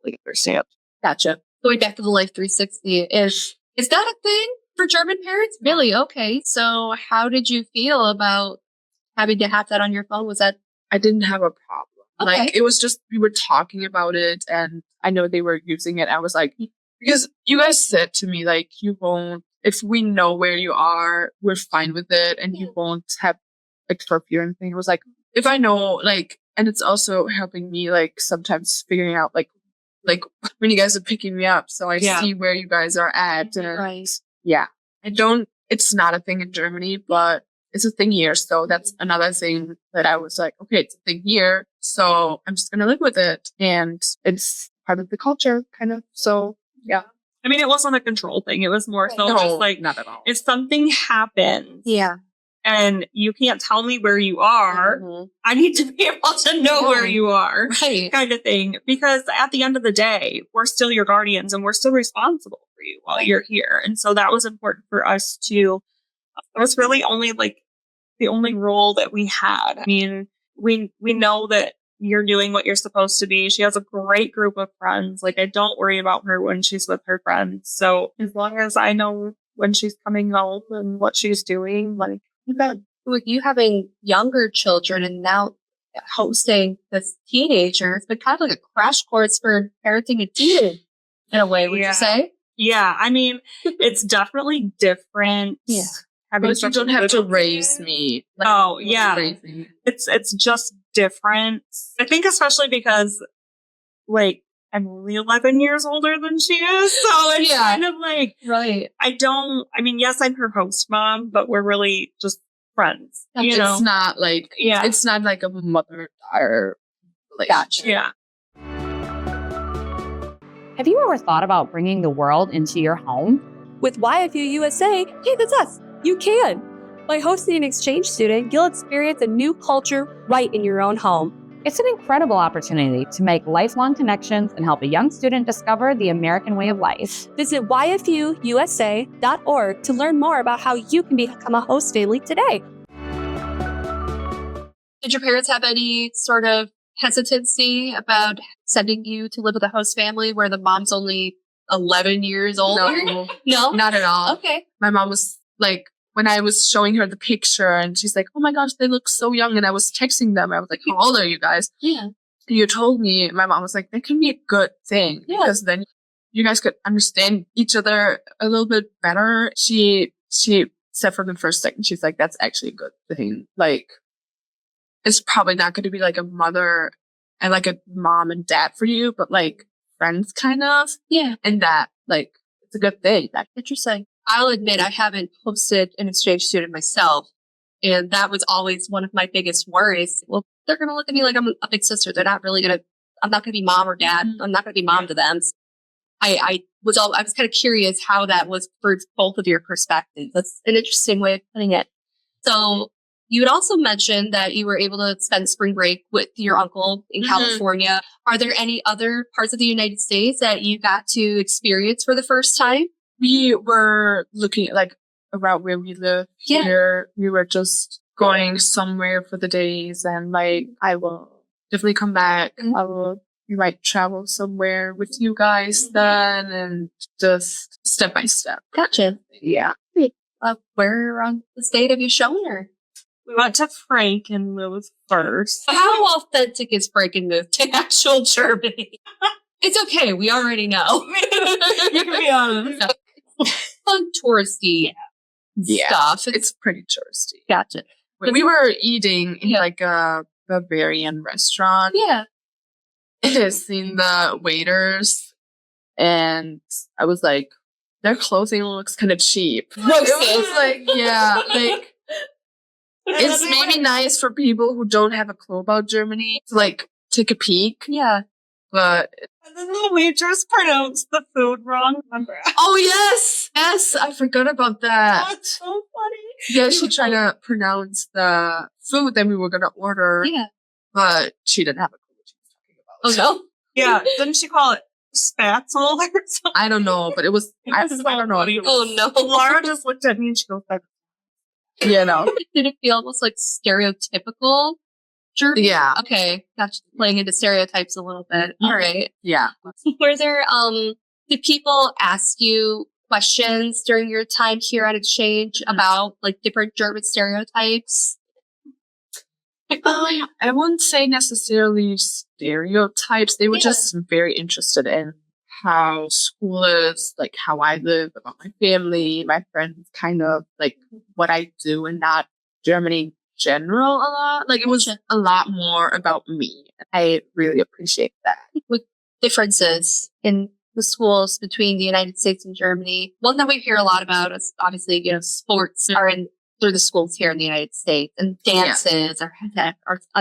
fully understand. Gotcha. Going back to the Life 360, is that a thing for German parents? Really? Okay. So how did you feel about having to have that on your phone? Was that? I didn't have a problem. Okay. Like, it was just, we were talking about it, and I know they were using it. I was like, because you guys said to me, like, you won't, if we know where you are, we're fine with it, and you won't have like curfew or anything. It was like, if I know, like, and it's also helping me, like, sometimes figuring out, like when you guys are picking me up, so I see where you guys are at. And right. Yeah. It's not a thing in Germany, but it's a thing here. So that's another thing that I was like, okay, it's a thing here, so I'm just going to live with it. And it's part of the culture, kind of. So, yeah. I mean, it wasn't a control thing. It was more so just like, not at all. If something happens, and you can't tell me where you are, I need to be able to know where you are, right, kind of thing. Because at the end of the day, we're still your guardians, and we're still responsible for you while you're here. And so that was important for us to. It was really only like the only role that we had. I mean, we know that you're doing what you're supposed to be. She has a great group of friends. Like, I don't worry about her when she's with her friends. So as long as I know when she's coming home and what she's doing, like, with you having younger children and now hosting this teenager. It's been kind of like a crash course for parenting a teen in a way, would you say? Yeah, I mean, it's definitely different. Yeah. But you don't have to raise me. Like, Oh, yeah. raise me. It's just different. I think especially because, like, I'm only 11 years older than she is. So it's kind of like, Right. I mean, yes, I'm her host mom, but we're really just friends. You know? It's not like, it's not like a mother-daughter relationship. Yeah. Have you ever thought about bringing the world into your home? With YFU USA, hey, that's us. You can. By hosting an exchange student, you'll experience a new culture right in your own home. It's an incredible opportunity to make lifelong connections and help a young student discover the American way of life. Visit yfuusa.org to learn more about how you can become a host family today. Did your parents have any sort of hesitancy about sending you to live with a host family where the mom's only 11 years older? No? Not at all. Okay. My mom was like, when I was showing her the picture and she's like, oh my gosh, they look so young. And I was texting them. I was like, how old are you guys? Yeah. And you told me, my mom was like, that can be a good thing. Yeah. Because then you guys could understand each other a little bit better. She said from the first second, she's like, that's actually a good thing. Like, it's probably not going to be like a mother and like a mom and dad for you, but like friends kind of. Yeah. And that, like, it's a good thing. That's interesting. I'll admit I haven't hosted an exchange student myself. And that was always one of my biggest worries. Well, they're going to look at me like I'm a big sister. They're not really going to, I'm not going to be mom or dad. I'm not going to be mom to them. I was kind of curious how that was for both of your perspectives. That's an interesting way of putting it. So you had also mentioned that you were able to spend spring break with your uncle in California. Are there any other parts of the United States that you got to experience for the first time? We were looking at like around where we live here. We were just going somewhere for the days and like, I will definitely come back. We might travel somewhere with you guys then and just step by step. Gotcha. Yeah. Where around the state have you shown her? We went to Frankenmuth first. How authentic is Frankenmuth to actual Germany? It's okay. We already know. You can be honest. Fun touristy stuff. It's pretty touristy. Gotcha. We were eating in like a Bavarian restaurant. Yeah. I seen the waiters and I was like, their clothing looks kind of cheap. It was like, like, it's maybe nice for people who don't have a clue about Germany to like take a peek. Yeah. But and then the waitress pronounced the food wrong. Remember? Oh yes, I forgot about that. That's so funny. Yeah, she tried to pronounce the food that we were gonna order. Yeah, but she didn't have a clue what she was talking about. Oh no. Yeah, didn't she call it spatzel or something? I don't know, but it was. I don't know. Oh no. Lara just looked at me and she goes like, you know. Did it feel almost like stereotypical? Sure. Yeah. Okay. That's playing into stereotypes a little bit. All right. Yeah. Were there, did people ask you questions during your time here at Exchange about like different German stereotypes? I wouldn't say necessarily stereotypes. They were just very interested in how school is, like how I live, about my family, my friends, kind of like what I do in that Germany general a lot. Like it was a lot more about me. I really appreciate that. With differences in the schools between the United States and Germany, one that we hear a lot about is obviously, sports are through the schools here in the United States, and dances are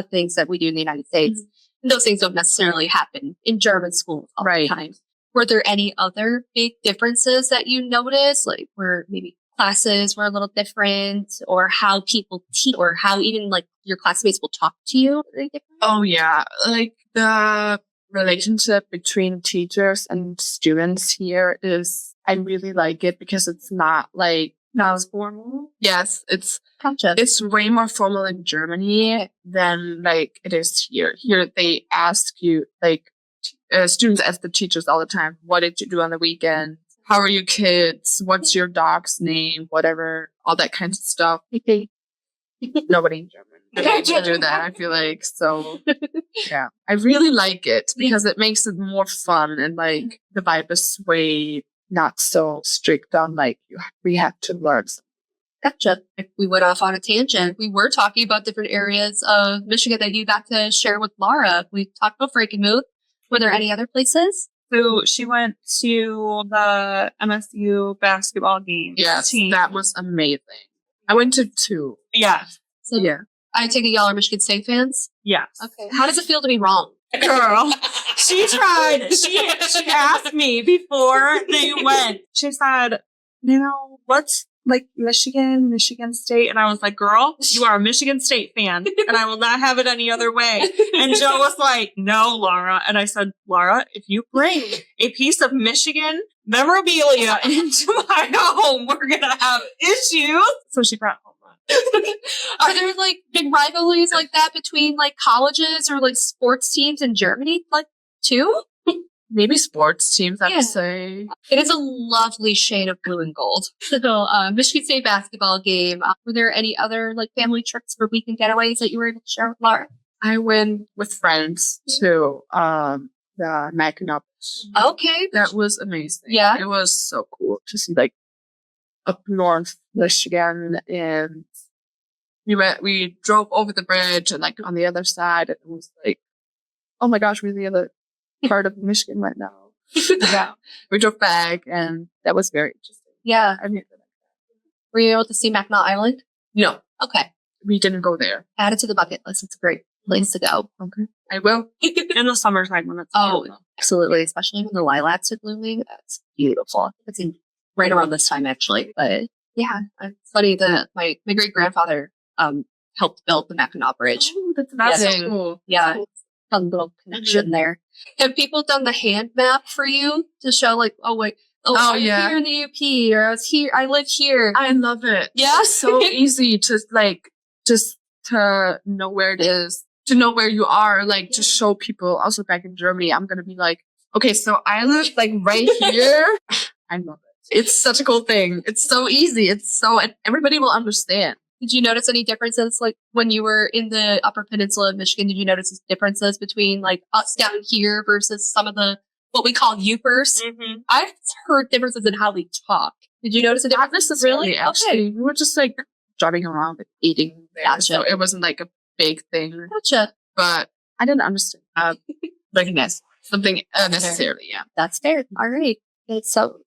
things that we do in the United States. And those things don't necessarily happen in German schools all the time. Were there any other big differences that you noticed, like where maybe classes were a little different, or how people teach, or how even like your classmates will talk to you? Oh yeah, like the relationship between teachers and students here is, I really like it because it's not like not as formal. Yes, it's Gotcha. It's way more formal in Germany than like it is here. Here they ask you, like students ask the teachers all the time, what did you do on the weekend? How are your kids? What's your dog's name? Whatever, all that kind of stuff. Nobody in German to do that, I feel like. So, yeah. I really like it because it makes it more fun and, like, the vibe is way not so strict on, like, we have to learn something. Gotcha. If we went off on a tangent, we were talking about different areas of Michigan that you got to share with Lara. We talked about Frankenmuth. Were there any other places? So she went to the MSU basketball game. Yes, team. that was amazing. I went to 2. Yeah. So Yeah. I take it y'all are Michigan State fans? Yes. Okay. How does it feel to be wrong? Girl, she tried. She asked me before they went. She said, what's like Michigan State? And I was like, girl, you are a Michigan State fan and I will not have it any other way. And Joe was like, no, Lara. And I said, Lara, if you bring a piece of Michigan memorabilia into my home, we're going to have issues. So she brought home. Are there like big rivalries like that between like colleges or like sports teams in Germany, like too? Maybe sports teams, I Yeah. would say. It is a lovely shade of blue and gold. So, Michigan State basketball game. Were there any other like family trips for weekend getaways that you were able to share with Lara? I went with friends to the Mackinac. Okay. That was amazing. Yeah. It was so cool to see, like, up north Michigan, and we drove over the bridge, and, like, on the other side, it was like, oh my gosh, we're in the other part of Michigan right now. Yeah. We drove back, and that was very interesting. Yeah. I mean, Were you able to see Mackinac Island? no, Okay. we didn't go there. Add it to the bucket list. It's a great place to go. Okay. I will. In the summertime when it's Oh, beautiful. absolutely. Especially when the lilacs are blooming. That's beautiful. It's in right around this time, actually. But yeah, it's funny that my great grandfather helped build the Mackinac Bridge. Oh, that's amazing. cool. Yeah, fun little connection there. Have people done the hand map for you to show like, oh wait, I was yeah. here in the UP, or I was here, I live here. I love it. Yeah? It's so easy to, like, just to know where it is, to know where you are, like, to show people. Also, back in Germany, I'm going to be like, okay, so I live, like, right here. I love it. It's such a cool thing. It's so easy. And everybody will understand. Did you notice any differences, like when you were in the Upper Peninsula of Michigan? Did you notice differences between like us down here versus some of the what we call Upers? Mm-hmm. I've heard differences in how we talk. Did you notice a Not difference? necessarily, actually. We were just, like, driving around and eating there. Gotcha. So it wasn't, like, a big thing. Gotcha. But I didn't understand. Recognize something necessarily, yeah. That's fair. All right. Okay, so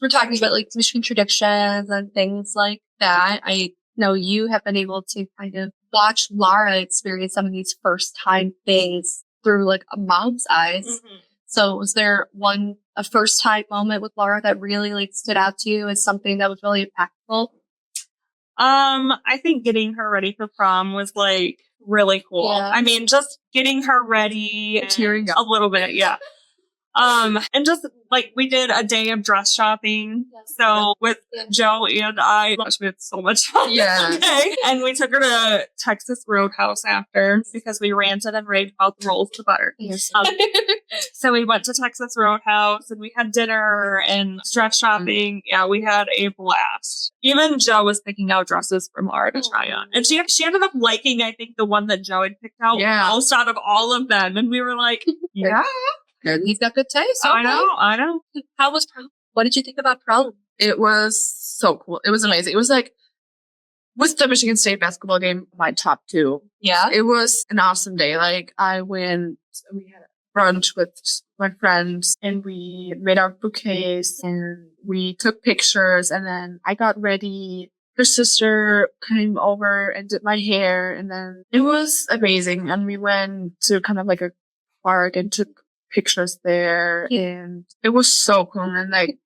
we're talking about like Michigan traditions and things like that. I know you have been able to kind of watch Lara experience some of these first time things through like a mom's eyes. Mm-hmm. So was there a first time moment with Lara that really like stood out to you as something that was really impactful? I think getting her ready for prom was like really cool. Yeah. I mean, just getting her ready, Tearing up. a little bit, yeah. And just like we did a day of dress shopping. Yes. So with Yeah. Joe and I, gosh, we had so much fun. Yeah. Okay. And we took her to Texas Roadhouse after because we ranted and raved about the rolls of butter. Yes. So we went to Texas Roadhouse and we had dinner and dress shopping. Yeah, we had a blast. Even Joe was picking out dresses for Lara to try on. And she ended up liking, I think, the one that Joe had picked out most out of all of them. And we were like, yeah. He's got good taste. I Okay. I know. How was prom? What did you think about prom? It was so cool. It was amazing. It was like, with the Michigan State basketball game, my top 2. Yeah. It was an awesome day. Like, we had brunch with my friends and we made our bouquets and we took pictures, and then I got ready. Her sister came over and did my hair, and then it was amazing. And we went to kind of like a park and took pictures there, and it was so cool. And like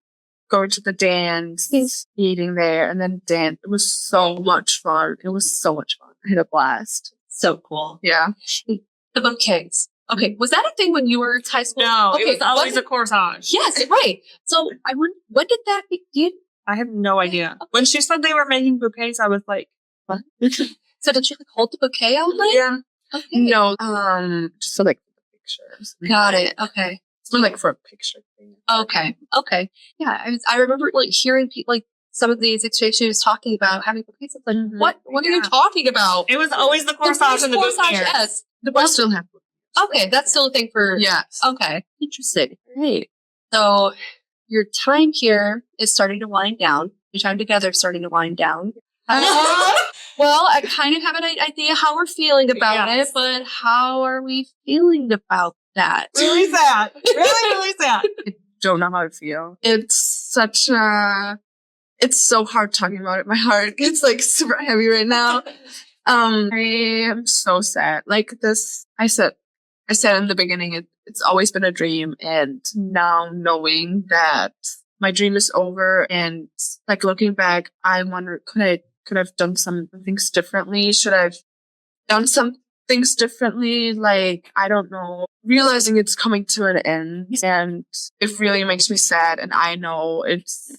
going to the dance, eating there, and then dance. It was so much fun. It was so much fun. I had a blast. So cool. Yeah. The bouquets. Okay. Was that a thing when you were in high school? No, Okay. it was always a corsage. Yes, right. So I wonder, when did that begin? I have no idea. When she said they were making bouquets, I was like, what? So did you like hold the bouquet all night? Yeah. Okay. No, just so like pictures. Got it. Okay. It's more like for a picture thing. Okay. Okay. Yeah. I remember like hearing people, like some of these exchange students talking about having cookies. It's like, Mhm. what are you talking about? It was always the corsage and the Corsage, boutonniere. yes. I still have. Okay, that's still a thing for. Yes. Okay, interesting. Great. So your time here is starting to wind down. Your time together is starting to wind down. Well, I kind of have an idea how we're feeling about Yes. it, but how are we feeling about that? Really sad. Really sad. Don't know how I feel. It's so hard talking about it. My heart gets like super heavy right now. I am so sad. Like this, I said in the beginning, it's always been a dream. And now knowing that my dream is over and like looking back, I wonder, could I have done some things differently? Should I have done some things differently? Like, I don't know. Realizing it's coming to an end and it really makes me sad. And I know it's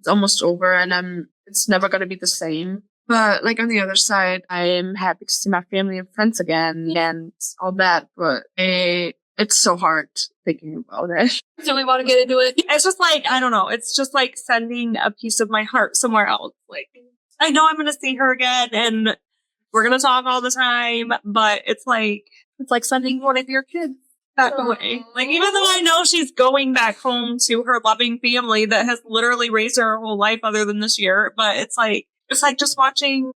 almost over and it's never going to be the same. But like on the other side, I am happy to see my family and friends again and all that. But it's so hard thinking about it. Do we want to get into it? It's just like, I don't know. It's just like sending a piece of my heart somewhere else. Like, I know I'm going to see her again and we're going to talk all the time, but it's like sending one of your kids back away. Like, even though I know she's going back home to her loving family that has literally raised her whole life other than this year, but it's like just watching,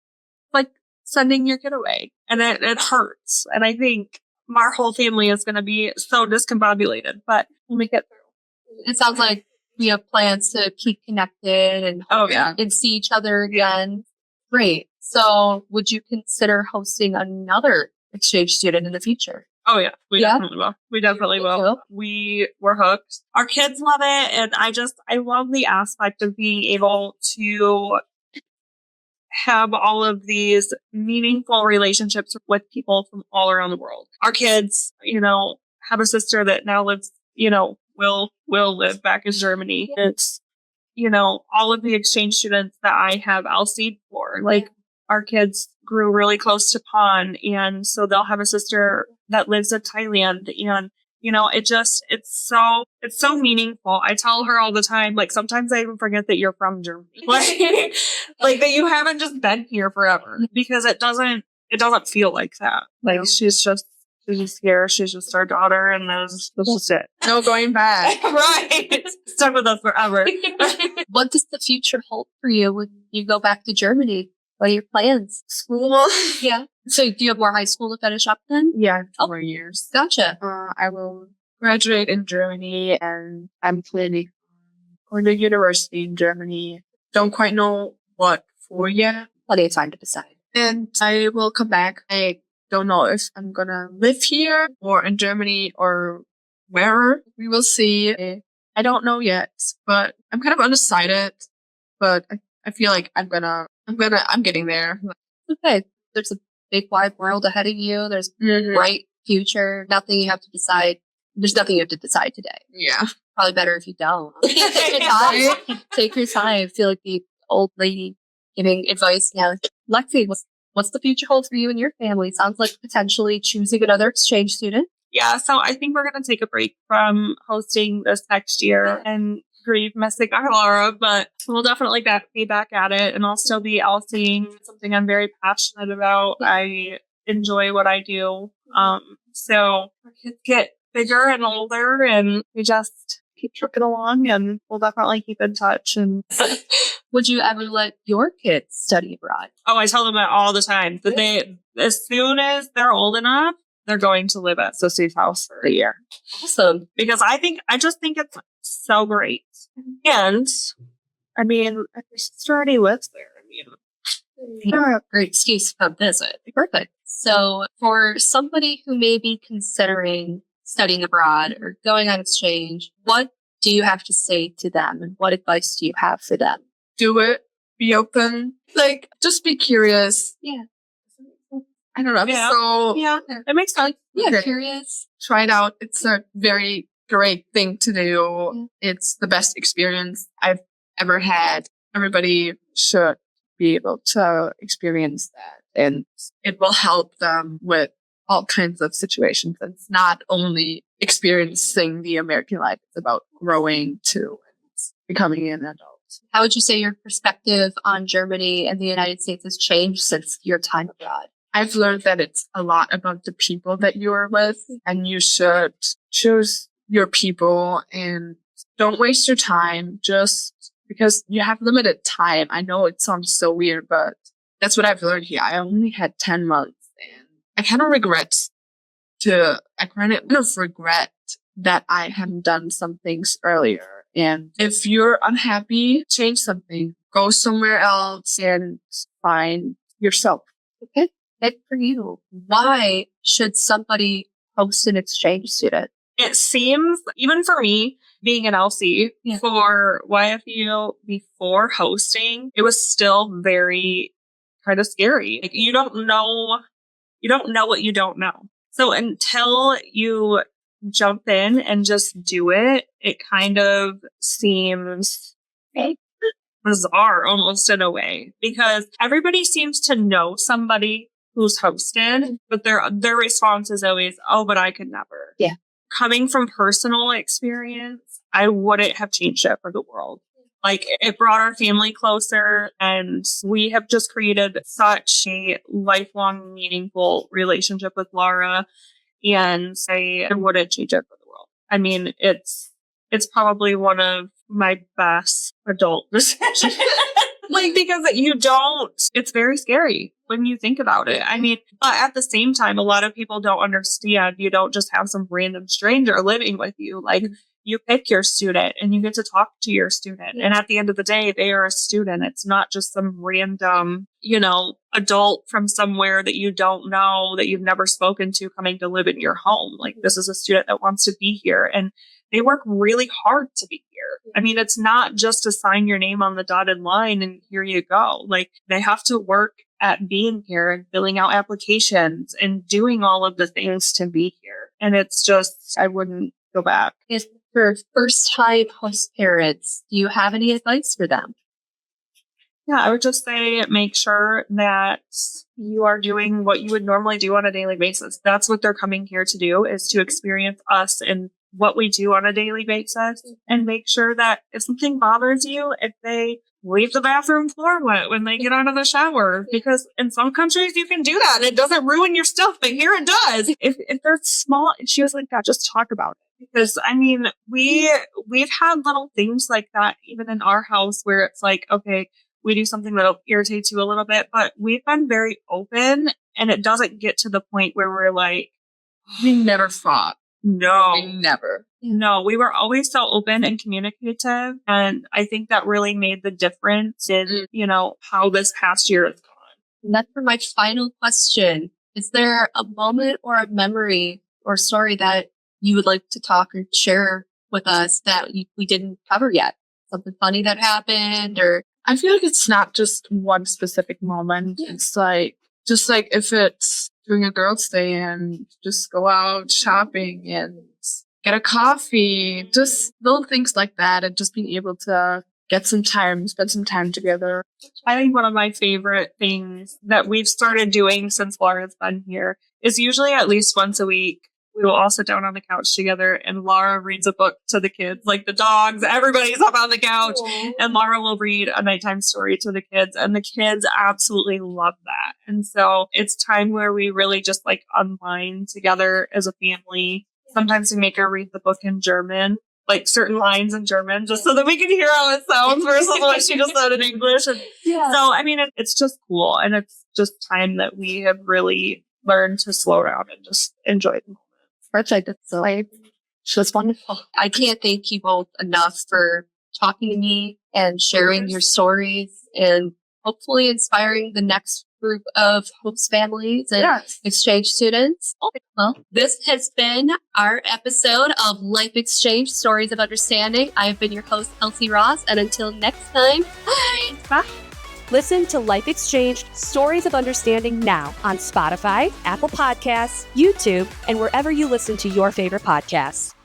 like, sending your kid away. And it hurts. And I think our whole family is going to be so discombobulated, but we'll make it through. It sounds like we have plans to keep connected and and see each other again. Great. So would you consider hosting another exchange student in the future? Oh yeah, we Yeah? definitely will. We definitely will. We're hooked. Our kids love it, and I love the aspect of being able to have all of these meaningful relationships with people from all around the world. Our kids, have a sister that now lives, will live back in Germany. It's, all of the exchange students that I have LC'd for, like, our kids grew really close to Pon, and so they'll have a sister that lives in Thailand, and it's so meaningful. I tell her all the time, like, sometimes I even forget that you're from Germany, like that you haven't just been here forever, because it doesn't feel like that. Like, she's just here. She's just our daughter, and that's just it. No going back. Right, stuck with us forever. What does the future hold for you when you go back to Germany? What are your plans? School. Yeah. So do you have more high school to finish up then? Yeah, 4 years. Gotcha. I will graduate in Germany and I'm planning on going to university in Germany. Don't quite know what for yet. Plenty of time to decide. And I will come back. I don't know if I'm gonna live here or in Germany or wherever. We will see. I don't know yet, but I'm kind of undecided. But I feel like I'm getting there. Okay. There's a big wide world ahead of you. There's a bright future. Nothing you have to decide. There's nothing you have to decide today. Yeah. Probably better if you don't. Take your time. Take your time. I feel like the old lady giving advice now. Lexi, what's the future hold for you and your family? Sounds like potentially choosing another exchange student. Yeah, so I think we're going to take a break from hosting this next year and grieve missing our Lara, but we'll definitely be back at it, and I'll still be LCing, something I'm very passionate about. I enjoy what I do. So our kids get bigger and older, and we just keep trucking along, and we'll definitely keep in touch. And would you ever let your kids study abroad? Oh, I tell them that all the time. That as soon as they're old enough, they're going to live at Sissy's house for a year. Awesome. Because I just think it's so great. And I mean, my sister already lives there. Great excuse to come visit. Perfect. So for somebody who may be considering studying abroad or going on exchange, what do you have to say to them, and what advice do you have for them? Do it. Be open. Like, just be curious. Yeah. I don't know. Yeah. So Yeah, it makes sense. Yeah, curious. Try it out. It's a very great thing to do. Yeah. It's the best experience I've ever had. Everybody should be able to experience that, and it will help them with all kinds of situations. It's not only experiencing the American life, it's about growing too and becoming an adult. How would you say your perspective on Germany and the United States has changed since your time abroad? I've learned that it's a lot about the people that you're with, and you should choose your people and don't waste your time just because you have limited time. I know it sounds so weird, but that's what I've learned here. I only had 10 months and I kind of regret that I hadn't done some things earlier. And if you're unhappy, change something. Go somewhere else and find yourself. Okay. And for you, why should somebody host an exchange student? It seems, even for me, being an LC for YFU before hosting, it was still very kind of scary. Like, you don't know what you don't know. So until you jump in and just do it, it kind of seems bizarre almost in a way, because everybody seems to know somebody who's hosted, but their response is always, oh, but I could never. Yeah. Coming from personal experience, I wouldn't have changed it for the world. Like, it brought our family closer, and we have just created such a lifelong, meaningful relationship with Lara, and I wouldn't change it for the world. I mean, it's probably one of my best adult decisions. Like, because it's very scary when you think about it. I mean, but at the same time, a lot of people don't understand. You don't just have some random stranger living with you. Like, you pick your student and you get to talk to your student. And at the end of the day, they are a student. It's not just some random, adult from somewhere that you don't know, that you've never spoken to, coming to live in your home. Like, this is a student that wants to be here, and they work really hard to be here. I mean, it's not just to sign your name on the dotted line and here you go. Like, they have to work at being here and filling out applications and doing all of the things to be here. And it's just, I wouldn't go back. Yes. For first-time host parents, do you have any advice for them? Yeah, I would just say make sure that you are doing what you would normally do on a daily basis. That's what they're coming here to do, is to experience us and what we do on a daily basis, and make sure that if something bothers you, if they leave the bathroom floor wet when they get out of the shower, because in some countries you can do that and it doesn't ruin your stuff, but here it does. If they're small issues like that, just talk about it. Because, I mean, we've had little things like that even in our house where it's like, okay, we do something that'll irritate you a little bit, but we've been very open, and it doesn't get to the point where we're like, We never fought. no. We never. No, we were always so open and communicative. And I think that really made the difference in, how this past year has gone. And that's for my final question. Is there a moment or a memory or story that you would like to talk or share with us that we didn't cover yet? Something funny that happened, or I feel like it's not just one specific moment. Yeah. It's like, just like if it's doing a girls' day and just go out shopping and get a coffee, just little things like that, and just being able to spend some time together. I think one of my favorite things that we've started doing since Lara's been here is usually at least once a week, we will all sit down on the couch together and Lara reads a book to the kids, like the dogs, everybody's up on the couch. Aww. And Lara will read a nighttime story to the kids, and the kids absolutely love that. And so it's time where we really just like unwind together as a family. Sometimes we make her read the book in German, like certain lines in German, just so that we can hear how it sounds versus what she just said in English. And so, I mean, it's just cool. And it's just time that we have really learned to slow down and just enjoy the moment. Perfect. That's so just wonderful. I can't thank you both enough for talking to me and sharing your stories and hopefully inspiring the next group of host families and exchange students. Well, this has been our episode of Life Exchange Stories of Understanding. I have been your host, Kelsey Ross, and until next time, bye. Bye. Listen to Life Exchange Stories of Understanding now on Spotify, Apple Podcasts, YouTube, and wherever you listen to your favorite podcasts.